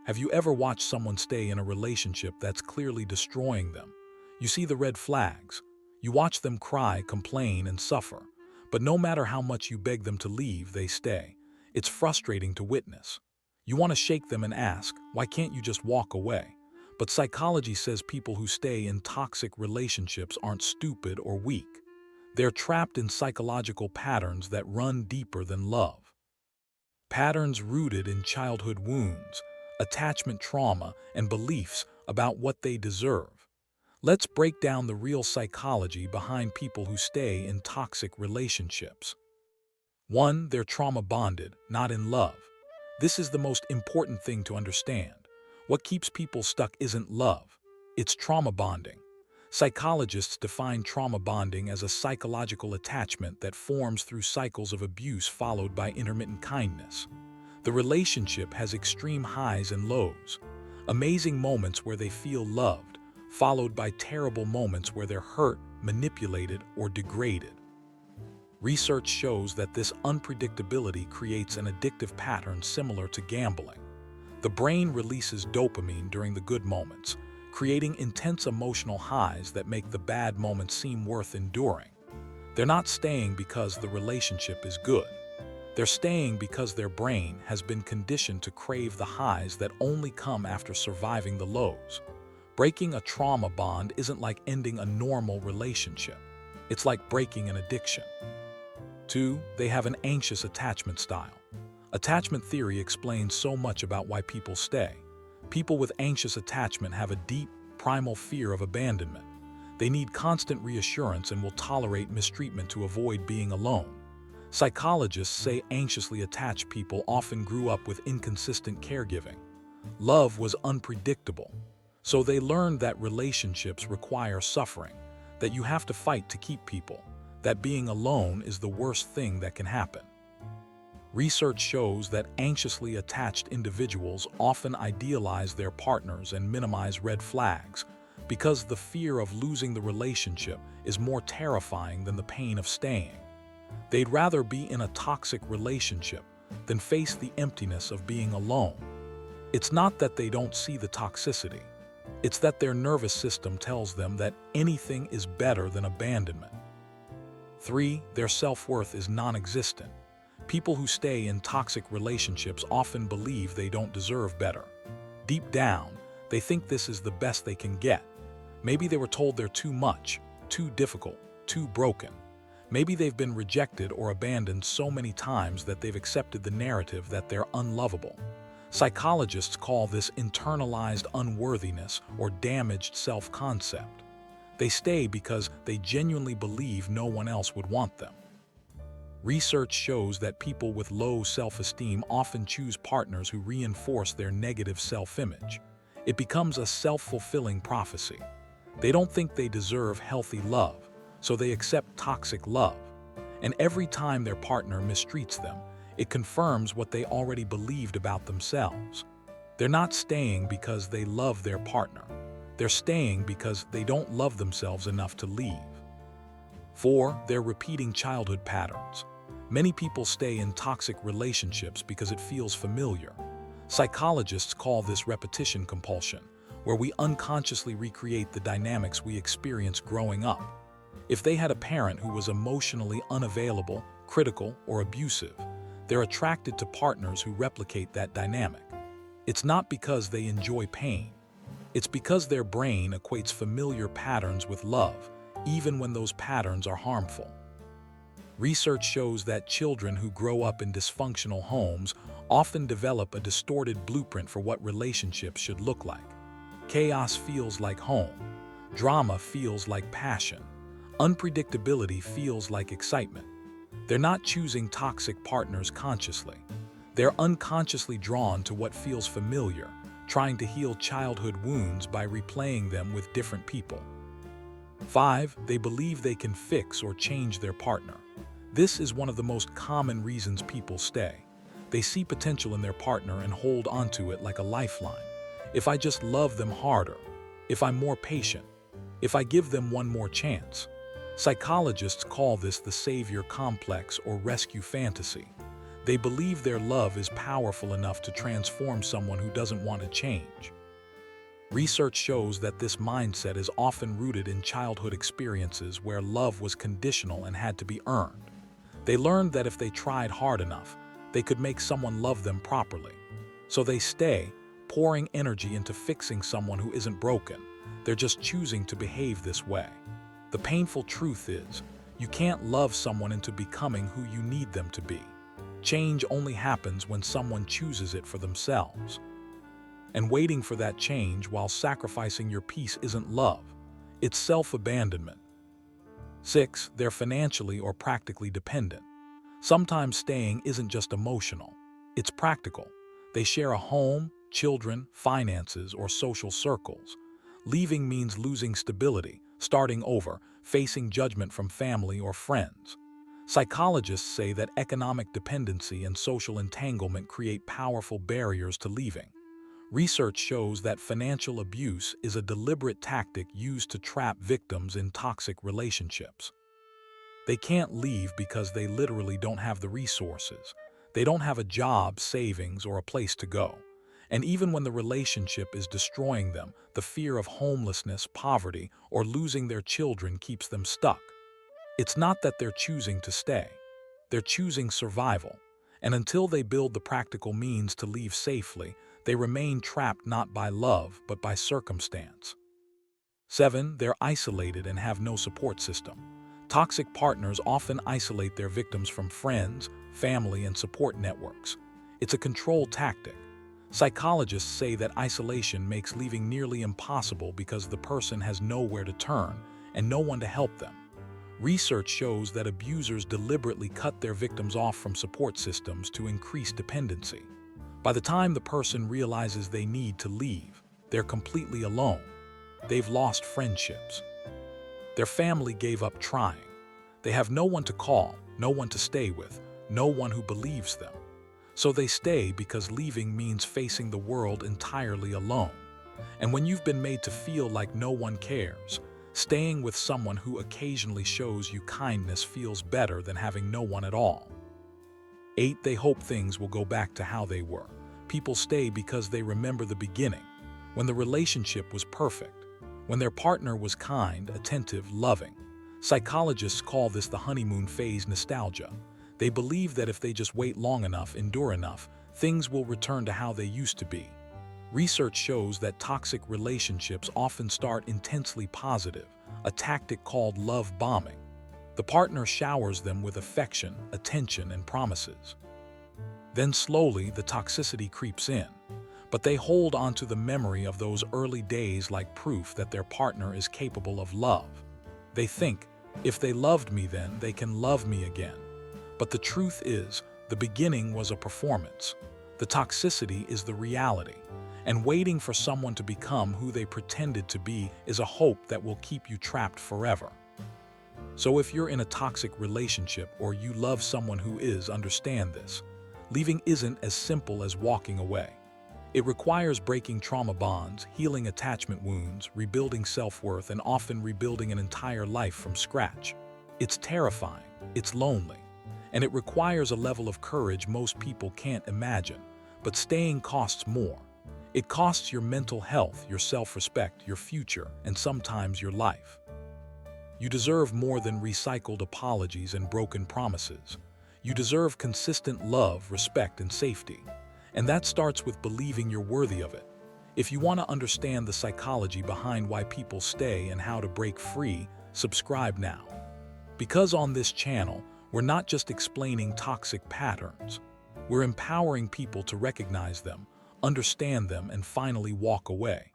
Have you ever watched someone stay in a relationship that's clearly destroying them? You see the red flags. You watch them cry, complain, and suffer. But no matter how much you beg them to leave, they stay. It's frustrating to witness. You want to shake them and ask, why can't you just walk away? But psychology says people who stay in toxic relationships aren't stupid or weak. They're trapped in psychological patterns that run deeper than love. Patterns rooted in childhood wounds, attachment trauma, and beliefs about what they deserve. Let's break down the real psychology behind people who stay in toxic relationships. 1. They're trauma bonded, not in love. This is the most important thing to understand. What keeps people stuck isn't love, it's trauma bonding. Psychologists define trauma bonding as a psychological attachment that forms through cycles of abuse followed by intermittent kindness. The relationship has extreme highs and lows, amazing moments where they feel loved, followed by terrible moments where they're hurt, manipulated, or degraded. Research shows that this unpredictability creates an addictive pattern similar to gambling. The brain releases dopamine during the good moments, creating intense emotional highs that make the bad moments seem worth enduring. They're not staying because the relationship is good. They're staying because their brain has been conditioned to crave the highs that only come after surviving the lows. Breaking a trauma bond isn't like ending a normal relationship. It's like breaking an addiction. 2. They have an anxious attachment style. Attachment theory explains so much about why people stay. People with anxious attachment have a deep, primal fear of abandonment. They need constant reassurance and will tolerate mistreatment to avoid being alone. Psychologists say anxiously attached people often grew up with inconsistent caregiving. Love was unpredictable, so they learned that relationships require suffering, that you have to fight to keep people, that being alone is the worst thing that can happen. Research shows that anxiously attached individuals often idealize their partners and minimize red flags because the fear of losing the relationship is more terrifying than the pain of staying. They'd rather be in a toxic relationship than face the emptiness of being alone. It's not that they don't see the toxicity. It's that their nervous system tells them that anything is better than abandonment. 3. Their self-worth is non-existent. People who stay in toxic relationships often believe they don't deserve better. Deep down, they think this is the best they can get. Maybe they were told they're too much, too difficult, too broken. Maybe they've been rejected or abandoned so many times that they've accepted the narrative that they're unlovable. Psychologists call this internalized unworthiness or damaged self-concept. They stay because they genuinely believe no one else would want them. Research shows that people with low self-esteem often choose partners who reinforce their negative self-image. It becomes a self-fulfilling prophecy. They don't think they deserve healthy love, so they accept toxic love. And every time their partner mistreats them, it confirms what they already believed about themselves. They're not staying because they love their partner. They're staying because they don't love themselves enough to leave. 4. They're repeating childhood patterns. Many people stay in toxic relationships because it feels familiar. Psychologists call this repetition compulsion, where we unconsciously recreate the dynamics we experienced growing up. If they had a parent who was emotionally unavailable, critical, or abusive, they're attracted to partners who replicate that dynamic. It's not because they enjoy pain. It's because their brain equates familiar patterns with love, even when those patterns are harmful. Research shows that children who grow up in dysfunctional homes often develop a distorted blueprint for what relationships should look like. Chaos feels like home. Drama feels like passion. Unpredictability feels like excitement. They're not choosing toxic partners consciously. They're unconsciously drawn to what feels familiar, trying to heal childhood wounds by replaying them with different people. 5. They believe they can fix or change their partner. This is one of the most common reasons people stay. They see potential in their partner and hold onto it like a lifeline. If I just love them harder, if I'm more patient, if I give them one more chance. Psychologists call this the savior complex or rescue fantasy. They believe their love is powerful enough to transform someone who doesn't want to change. Research shows that this mindset is often rooted in childhood experiences where love was conditional and had to be earned. They learned that if they tried hard enough, they could make someone love them properly. So they stay, pouring energy into fixing someone who isn't broken. They're just choosing to behave this way. The painful truth is, you can't love someone into becoming who you need them to be. Change only happens when someone chooses it for themselves. And waiting for that change while sacrificing your peace isn't love. It's self-abandonment. 6. They're financially or practically dependent. Sometimes staying isn't just emotional. It's practical. They share a home, children, finances, or social circles. Leaving means losing stability, starting over, facing judgment from family or friends. Psychologists say that economic dependency and social entanglement create powerful barriers to leaving. Research shows that financial abuse is a deliberate tactic used to trap victims in toxic relationships. They can't leave because they literally don't have the resources. They don't have a job, savings, or a place to go. And even when the relationship is destroying them, the fear of homelessness, poverty, or losing their children keeps them stuck. It's not that they're choosing to stay. They're choosing survival. And until they build the practical means to leave safely, they remain trapped not by love, but by circumstance. 7. They're isolated and have no support system. Toxic partners often isolate their victims from friends, family, and support networks. It's a control tactic. Psychologists say that isolation makes leaving nearly impossible because the person has nowhere to turn and no one to help them. Research shows that abusers deliberately cut their victims off from support systems to increase dependency. By the time the person realizes they need to leave, they're completely alone. They've lost friendships. Their family gave up trying. They have no one to call, no one to stay with, no one who believes them. So they stay because leaving means facing the world entirely alone. And when you've been made to feel like no one cares, staying with someone who occasionally shows you kindness feels better than having no one at all. 8. They hope things will go back to how they were. People stay because they remember the beginning, when the relationship was perfect, when their partner was kind, attentive, loving. Psychologists call this the honeymoon phase nostalgia. They believe that if they just wait long enough, endure enough, things will return to how they used to be. Research shows that toxic relationships often start intensely positive, a tactic called love bombing. The partner showers them with affection, attention, and promises. Then slowly, the toxicity creeps in, but they hold onto the memory of those early days like proof that their partner is capable of love. They think, if they loved me then, they can love me again. But the truth is, the beginning was a performance. The toxicity is the reality, and waiting for someone to become who they pretended to be is a hope that will keep you trapped forever. So if you're in a toxic relationship or you love someone who is, understand this. Leaving isn't as simple as walking away. It requires breaking trauma bonds, healing attachment wounds, rebuilding self-worth, and often rebuilding an entire life from scratch. It's terrifying, it's lonely, and it requires a level of courage most people can't imagine. But staying costs more. It costs your mental health, your self-respect, your future, and sometimes your life. You deserve more than recycled apologies and broken promises. You deserve consistent love, respect, and safety. And that starts with believing you're worthy of it. If you want to understand the psychology behind why people stay and how to break free, subscribe now. Because on this channel, we're not just explaining toxic patterns. We're empowering people to recognize them, understand them, and finally walk away.